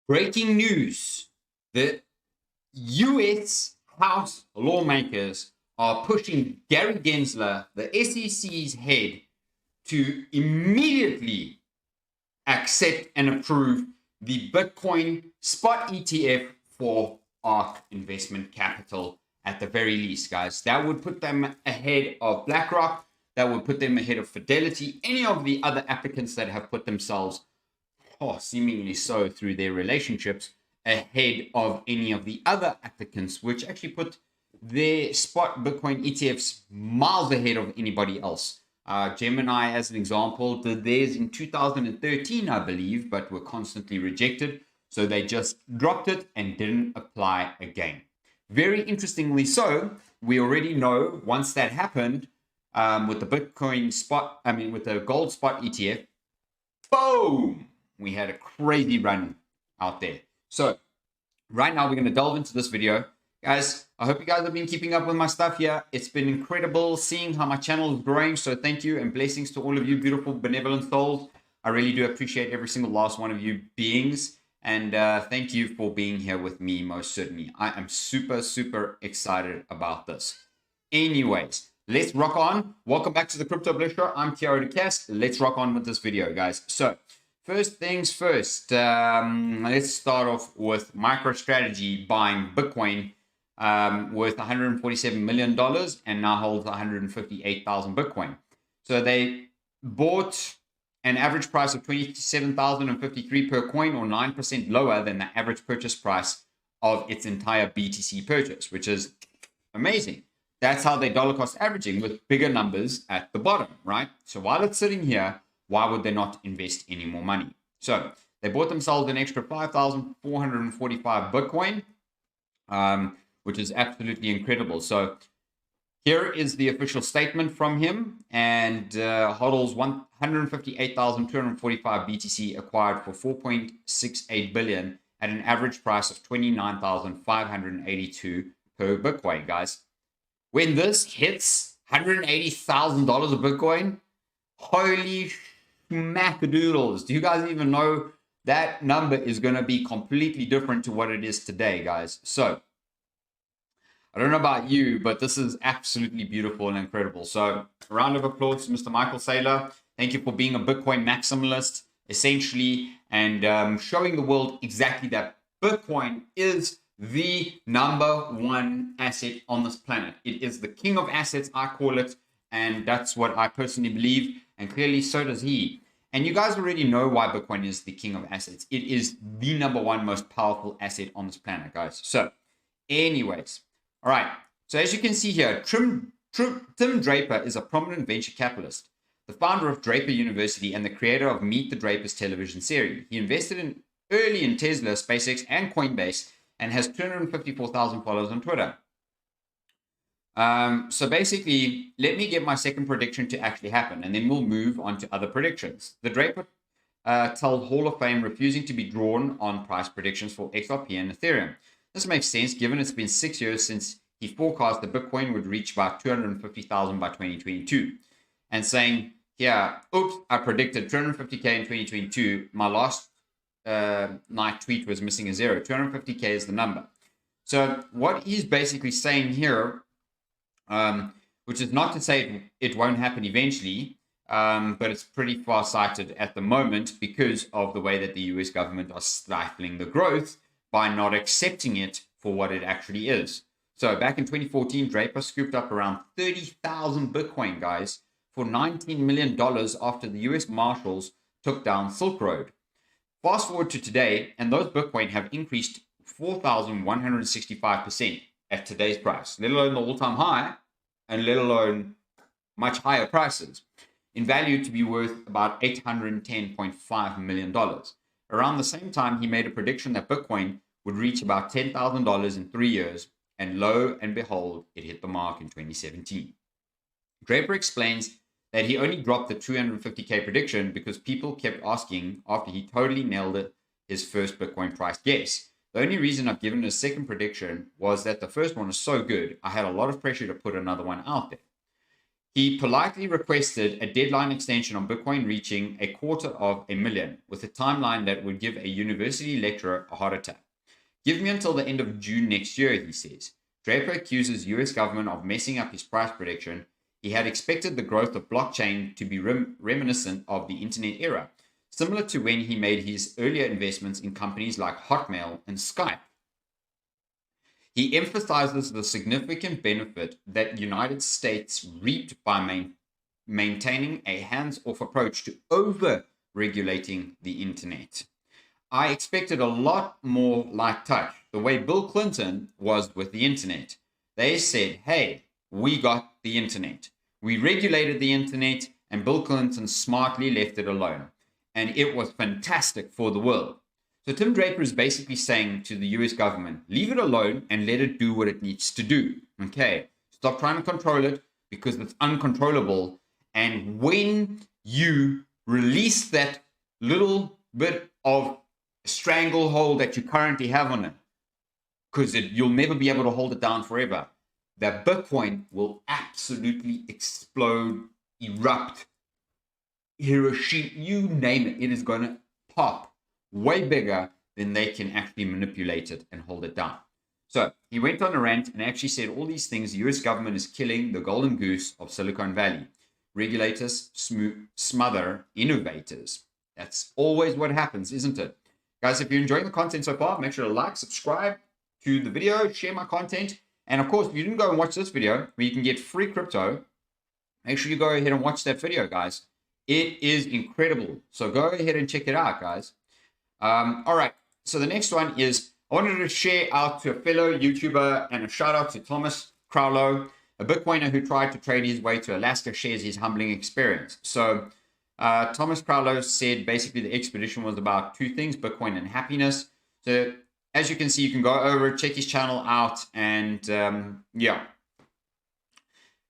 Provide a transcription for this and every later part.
Breaking news. The US House lawmakers are pushing Gary Gensler, the SEC's head, to immediately accept and approve the Bitcoin spot ETF for ARK Investment Capital at the very least, guys. That would put them ahead of BlackRock. That would put them ahead of Fidelity, any of the other applicants that have put themselves, seemingly so through their relationships, ahead of any of the other applicants, which actually put their spot Bitcoin ETFs miles ahead of anybody else. Gemini, as an example, did theirs in 2013, I believe, but were constantly rejected. So they just dropped it and didn't apply again. Very interestingly so, we already know once that happened with the Bitcoin spot, with the gold spot ETF, boom, we had a crazy run out there. So right now we're going to delve into this video. Guys, I hope you guys have been keeping up with my stuff here. It's been incredible seeing how my channel is growing. So thank you and blessings to all of you beautiful, benevolent souls. I really do appreciate every single last one of you beings. And thank you for being here with me, most certainly. I am super, super excited about this. Anyways, let's rock on. Welcome back to the Crypto Bliss Show. I'm Kiara DeCast. Let's rock on with this video, guys. So first things first, let's start off with Microstrategy buying Bitcoin worth $147 million and now holds 158,000 Bitcoin. So they bought an average price of 27,053 per coin, or 9% lower than the average purchase price of its entire BTC purchase, which is amazing. That's how they dollar cost averaging, with bigger numbers at the bottom, right? So while it's sitting here, why would they not invest any more money? So they bought themselves an extra 5,445 Bitcoin, which is absolutely incredible. So here is the official statement from him, and hodls 158,245 BTC acquired for 4.68 billion at an average price of 29,582 per Bitcoin, guys. When this hits $180,000 a Bitcoin, holy smackadoodles. Do you guys even know that number is going to be completely different to what it is today, guys? So I don't know about you, but this is absolutely beautiful and incredible. So a round of applause to Mr. Michael Saylor. Thank you for being a Bitcoin maximalist, essentially, and showing the world exactly that Bitcoin is the #1 asset on this planet. It is the king of assets, I call it, and that's what I personally believe, and clearly so does he. And you guys already know why Bitcoin is the king of assets. It is the #1 most powerful asset on this planet, guys. So anyways, all right, so as you can see here, Tim Draper is a prominent venture capitalist, the founder of Draper University and the creator of Meet the Drapers television series. He invested early in Tesla, SpaceX, and Coinbase, and has 254,000 followers on Twitter. So basically, let me get my second prediction to actually happen, and then we'll move on to other predictions. The Draper told Hall of Fame refusing to be drawn on price predictions for XRP and Ethereum. This makes sense given it's been 6 years since he forecast that Bitcoin would reach about 250,000 by 2022. And saying, yeah, oops, I predicted 250K in 2022. My last night tweet was missing a zero. 250K is the number. So what he's basically saying here, which is not to say it won't happen eventually, but it's pretty far-sighted at the moment because of the way that the US government are stifling the growth by not accepting it for what it actually is. So back in 2014, Draper scooped up around 30,000 Bitcoin, guys, for $19 million after the US Marshals took down Silk Road. Fast forward to today, and those Bitcoin have increased 4,165% at today's price, let alone the all-time high, and let alone much higher prices, in value to be worth about $810.5 million. Around the same time, he made a prediction that Bitcoin would reach about $10,000 in 3 years, and lo and behold, it hit the mark in 2017. Draper explains that he only dropped the 250K prediction because people kept asking after he totally nailed it, his first Bitcoin price guess. The only reason I've given a second prediction was that the first one was so good, I had a lot of pressure to put another one out there. He politely requested a deadline extension on Bitcoin reaching 250,000, with a timeline that would give a university lecturer a heart attack. Give me until the end of June next year, he says. Draper accuses US government of messing up his price prediction. He had expected the growth of blockchain to be reminiscent of the internet era, similar to when he made his earlier investments in companies like Hotmail and Skype. He emphasizes the significant benefit that United States reaped by maintaining a hands-off approach to over-regulating the internet. I expected a lot more light touch, the way Bill Clinton was with the internet. They said, hey, we got the internet. We regulated the internet, and Bill Clinton smartly left it alone. And it was fantastic for the world. So Tim Draper is basically saying to the US government, leave it alone and let it do what it needs to do. Okay, stop trying to control it because it's uncontrollable. And when you release that little bit of stranglehold that you currently have on it, because you'll never be able to hold it down forever, that Bitcoin will absolutely explode, erupt, Hiroshima, you name it. It is going to pop way bigger than they can actually manipulate it and hold it down. So he went on a rant and actually said all these things. The US government is killing the golden goose of Silicon Valley. Regulators smother innovators. That's always what happens, isn't it? Guys, if you're enjoying the content so far, make sure to like, subscribe to the video, share my content. And of course, if you didn't go and watch this video where you can get free crypto, make sure you go ahead and watch that video, guys. It is incredible. So go ahead and check it out, guys. All right. So the next one is I wanted to share out to a fellow YouTuber and a shout out to Thomas Crowlow, a Bitcoiner who tried to trade his way to Alaska, shares his humbling experience. So Thomas Crowlow said basically the expedition was about two things, Bitcoin and happiness. So as you can see, you can go over, check his channel out. And yeah,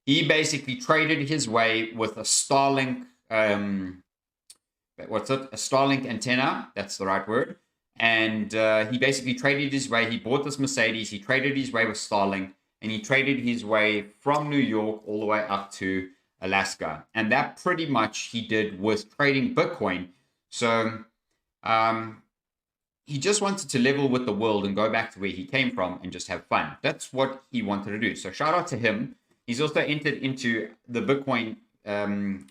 he basically traded his way with a Starlink a Starlink antenna, that's the right word. And he basically traded his way. He bought this Mercedes, he traded his way with Starlink, and he traded his way from New York all the way up to Alaska. And that pretty much he did with trading Bitcoin. So he just wanted to level with the world and go back to where he came from and just have fun. That's what he wanted to do. So shout out to him. He's also entered into the Bitcoin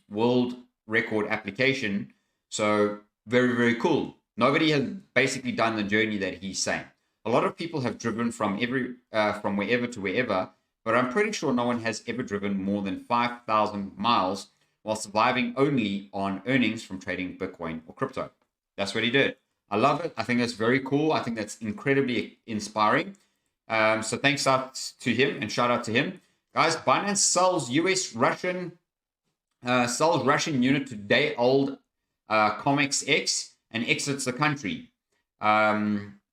world record application. So very, very cool. Nobody has basically done the journey that he's saying. A lot of people have driven from wherever to wherever, but I'm pretty sure no one has ever driven more than 5,000 miles while surviving only on earnings from trading Bitcoin or crypto. That's what he did. I love it. I think that's very cool. I think that's incredibly inspiring. So thanks out to him and shout out to him. Guys, Binance sells Russian unit to day-old COMEX X and exits the country.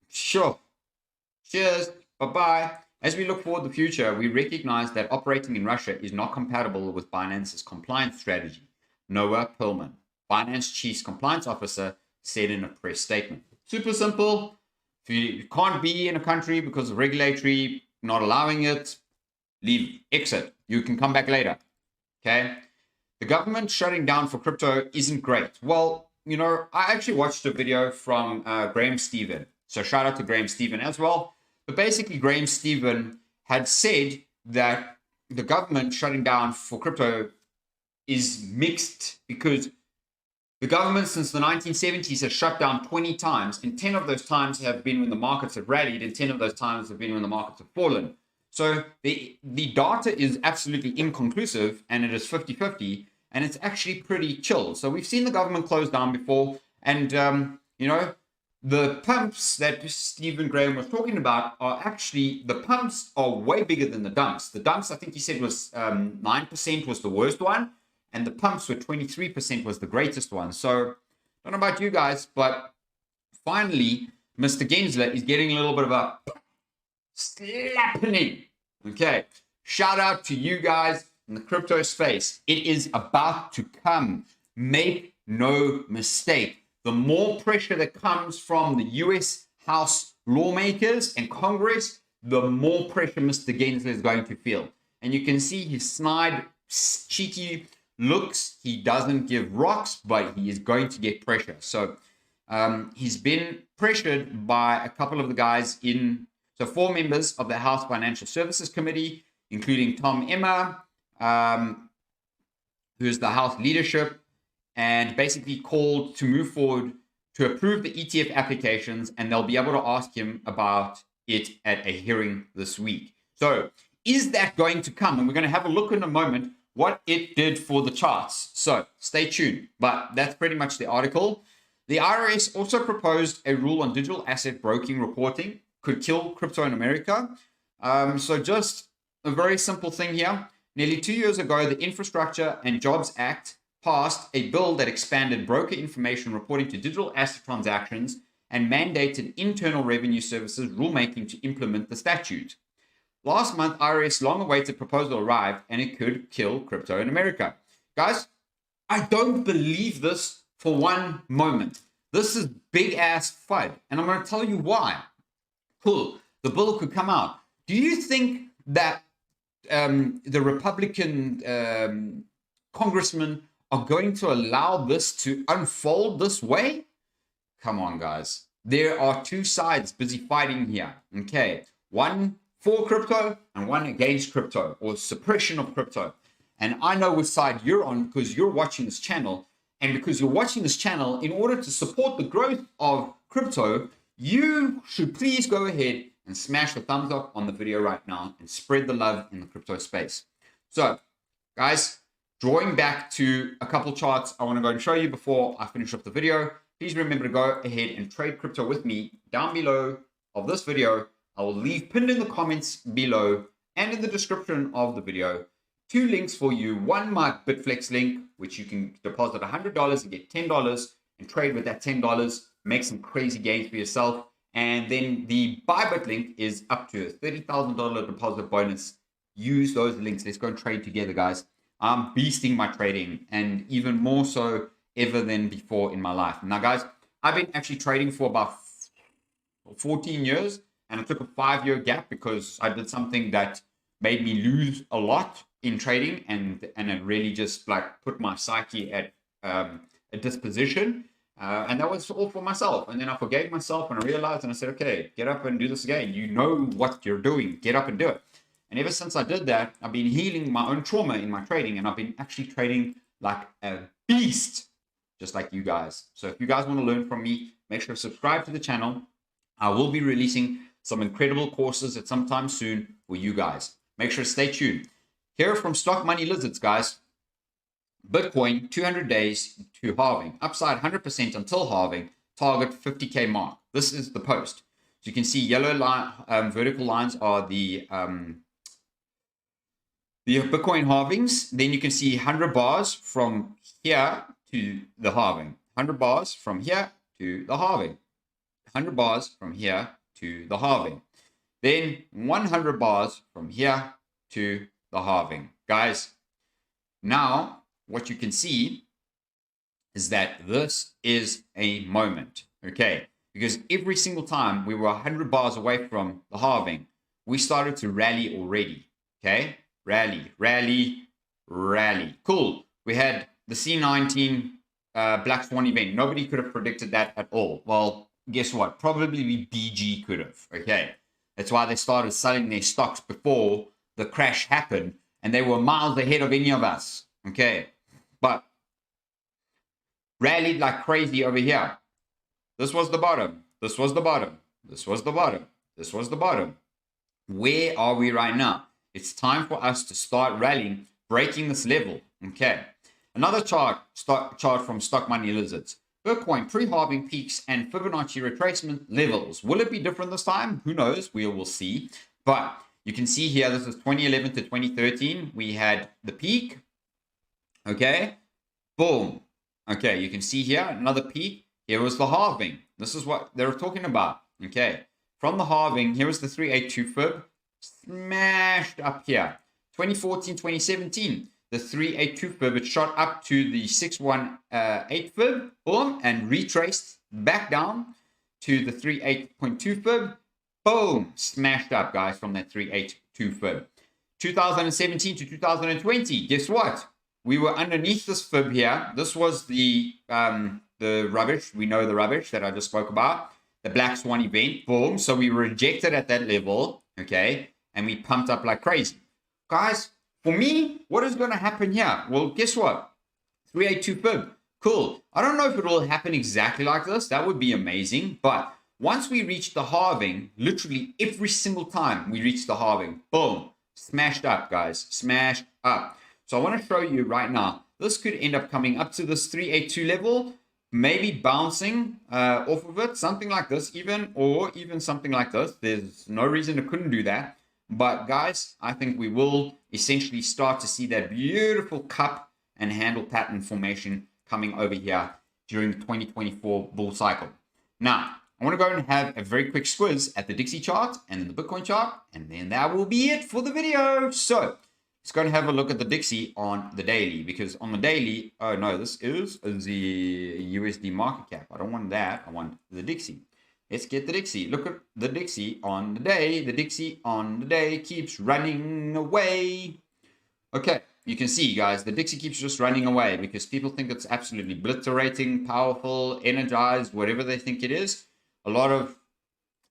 Sure. Cheers. Bye-bye. As we look forward to the future, we recognize that operating in Russia is not compatible with Binance's compliance strategy. Noah Perlman, Binance Chief Compliance Officer, said in a press statement. Super simple. If you can't be in a country because of regulatory not allowing it, leave, exit. You can come back later. Okay? The government shutting down for crypto isn't great. Well, you know, I actually watched a video from Graham Stephan. So shout out to Graham Stephan as well. But basically, Graham Stephan had said that the government shutting down for crypto is mixed because the government since the 1970s has shut down 20 times, and 10 of those times have been when the markets have rallied, and 10 of those times have been when the markets have fallen. So the data is absolutely inconclusive, and it is 50-50, and it's actually pretty chill. So we've seen the government close down before, and you know, the pumps that Stephen Graham was talking about are actually, the pumps are way bigger than the dumps. The dumps, I think he said, was 9% was the worst one, and the pumps were 23% was the greatest one. So I don't know about you guys, but finally, Mr. Gensler is getting a little bit of a slapping. Okay, shout out to you guys in the crypto space. It is about to come. Make no mistake. The more pressure that comes from the US House lawmakers and Congress, the more pressure Mr. Gensler is going to feel. And you can see his snide cheeky looks. He doesn't give rocks, but he is going to get pressure. So he's been pressured by a couple of the guys so 4 members of the House Financial Services Committee, including Tom Emmer, who is the House leadership, and basically called to move forward to approve the ETF applications, and they'll be able to ask him about it at a hearing this week. So is that going to come? And we're going to have a look in a moment what it did for the charts. So stay tuned. But that's pretty much the article. The IRS also proposed a rule on digital asset broking reporting could kill crypto in America. So just a very simple thing here. Nearly 2 years ago, the Infrastructure and Jobs Act passed a bill that expanded broker information reporting to digital asset transactions and mandated Internal Revenue Services rulemaking to implement the statute. Last month, IRS long-awaited proposal arrived, and it could kill crypto in America. Guys, I don't believe this for one moment. This is big-ass FUD, and I'm going to tell you why. Cool, the bill could come out. Do you think that the Republican congressmen are going to allow this to unfold this way? Come on, guys. There are two sides busy fighting here. Okay, one for crypto and one against crypto, or suppression of crypto. And I know which side you're on because you're watching this channel. And because you're watching this channel, in order to support the growth of crypto, you should please go ahead and smash the thumbs up on the video right now and spread the love in the crypto space. So, guys, drawing back to a couple charts I want to go and show you before I finish up the video. Please remember to go ahead and trade crypto with me down below of this video. I will leave pinned in the comments below and in the description of the video 2 links for you. One, my Bitflex link, which you can deposit $100 and get $10 and trade with that $10. Make some crazy gains for yourself. And then the Bybit link is up to a $30,000 deposit bonus. Use those links. Let's go and trade together, guys. I'm beasting my trading, and even more so ever than before in my life. Now, guys, I've been actually trading for about 14 years, and I took a 5-year gap because I did something that made me lose a lot in trading, and it really just like put my psyche at a disposition. And that was all for myself. And then I forgave myself and I realized, and I said, okay, get up and do this again. You know what you're doing. Get up and do it. And ever since I did that, I've been healing my own trauma in my trading, and I've been actually trading like a beast, just like you guys. So if you guys want to learn from me, make sure to subscribe to the channel. I will be releasing some incredible courses at some time soon for you guys. Make sure to stay tuned. Here from Stock Money Lizards, guys. Bitcoin, 200 days to halving. Upside 100% until halving. Target 50K mark. This is the post. So you can see yellow line, vertical lines are the Bitcoin halvings. Then you can see 100 bars from here to the halving. 100 bars from here to the halving. 100 bars from here to the halving. Then 100 bars from here to the halving. Guys, now what you can see is that this is a moment, okay? Because every single time we were 100 bars away from the halving, we started to rally already, okay? Rally, rally, rally. Cool. We had the C19 Black Swan event. Nobody could have predicted that at all. Well, guess what? Probably BG could have, okay? That's why they started selling their stocks before the crash happened, and they were miles ahead of any of us, okay? But rallied like crazy over here. This was the bottom. This was the bottom. This was the bottom. This was the bottom. Where are we right now? It's time for us to start rallying, breaking this level. Okay. Another chart from Stock Money Lizards. Bitcoin pre-halving peaks and Fibonacci retracement levels. Will it be different this time? Who knows? We will see. But you can see here, this is 2011 to 2013. We had the peak. Okay. Boom. Okay. You can see here another peak. Here was the halving. This is what they're talking about. Okay. From the halving, here was the 382 fib. Smashed up here. 2014, 2017. The 382 fib, it shot up to the 618 fib. Boom. And retraced back down to the 38.2 fib. Boom. Smashed up, guys, from that 382 fib. 2017 to 2020, guess what? We were underneath this fib here. This was the rubbish. We know the rubbish that I just spoke about. The Black Swan event. Boom. So we were rejected at that level. Okay. And we pumped up like crazy. Guys, for me, what is going to happen here? Well, guess what? 382 fib. Cool. I don't know if it will happen exactly like this. That would be amazing. But once we reach the halving, literally every single time we reach the halving, boom, smashed up, guys. Smashed up. So I want to show you right now. This could end up coming up to this 382 level, maybe bouncing off of it, something like this even, or even something like this. There's no reason it couldn't do that. But guys, I think we will essentially start to see that beautiful cup and handle pattern formation coming over here during the 2024 bull cycle. Now, I want to go and have a very quick squiz at the Dixie chart and the Bitcoin chart, and then that will be it for the video. So let's go and have a look at the Dixie on the daily, because on the daily, oh no, this is the USD market cap. I don't want that. I want the Dixie. Let's get the Dixie. Look at the Dixie on the day. The Dixie on the day keeps running away. Okay, you can see, guys, the Dixie keeps just running away because people think it's absolutely obliterating, powerful, energized, whatever they think it is. A lot of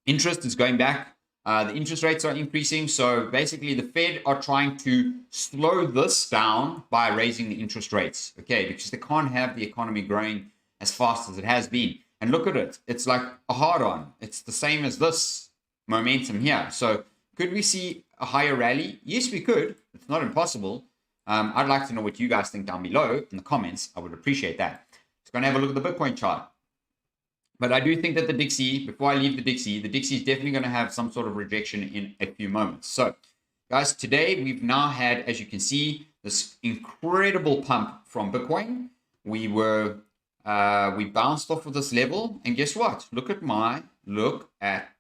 interest is going back. The interest rates are increasing. So basically, the Fed are trying to slow this down by raising the interest rates. Okay, because they can't have the economy growing as fast as it has been. And look at it. It's like a hard-on. It's the same as this momentum here. So could we see a higher rally? Yes, we could. It's not impossible. I'd like to know what you guys think down below in the comments. I would appreciate that. Let's go and have a look at the Bitcoin chart. But I do think that the Dixie, before I leave the Dixie is definitely going to have some sort of rejection in a few moments. So, guys, today we've now had, as you can see, this incredible pump from Bitcoin. We bounced off of this level, and guess what? Look at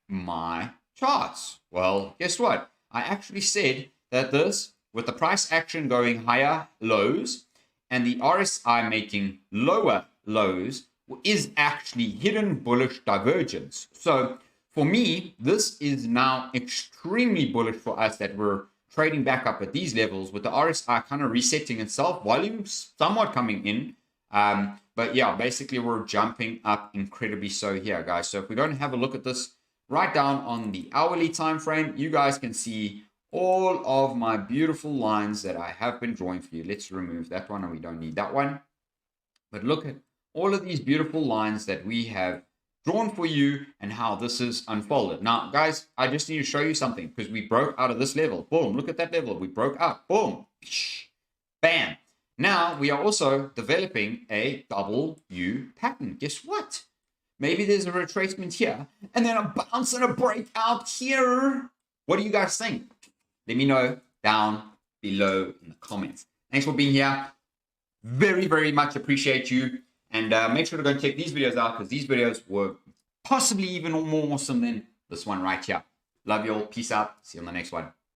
my charts. Well, guess what? I actually said that this, with the price action going higher lows and the RSI making lower lows, is actually hidden bullish divergence. So for me, this is now extremely bullish for us that we're trading back up at these levels with the RSI kind of resetting itself, volume somewhat coming in. But yeah, basically we're jumping up incredibly so here, guys. So if we go and have a look at this right down on the hourly time frame, you guys can see all of my beautiful lines that I have been drawing for you. Let's remove that one, and we don't need that one. But look at all of these beautiful lines that we have drawn for you and how this is unfolded. Now, guys, I just need to show you something because we broke out of this level. Boom, look at that level. We broke out. Boom. Bam. Now, we are also developing a double U pattern. Guess what? Maybe there's a retracement here and then a bounce and a breakout here. What do you guys think? Let me know down below in the comments. Thanks for being here. Very, very much appreciate you. And make sure to go and check these videos out because these videos were possibly even more awesome than this one right here. Love you all. Peace out. See you on the next one.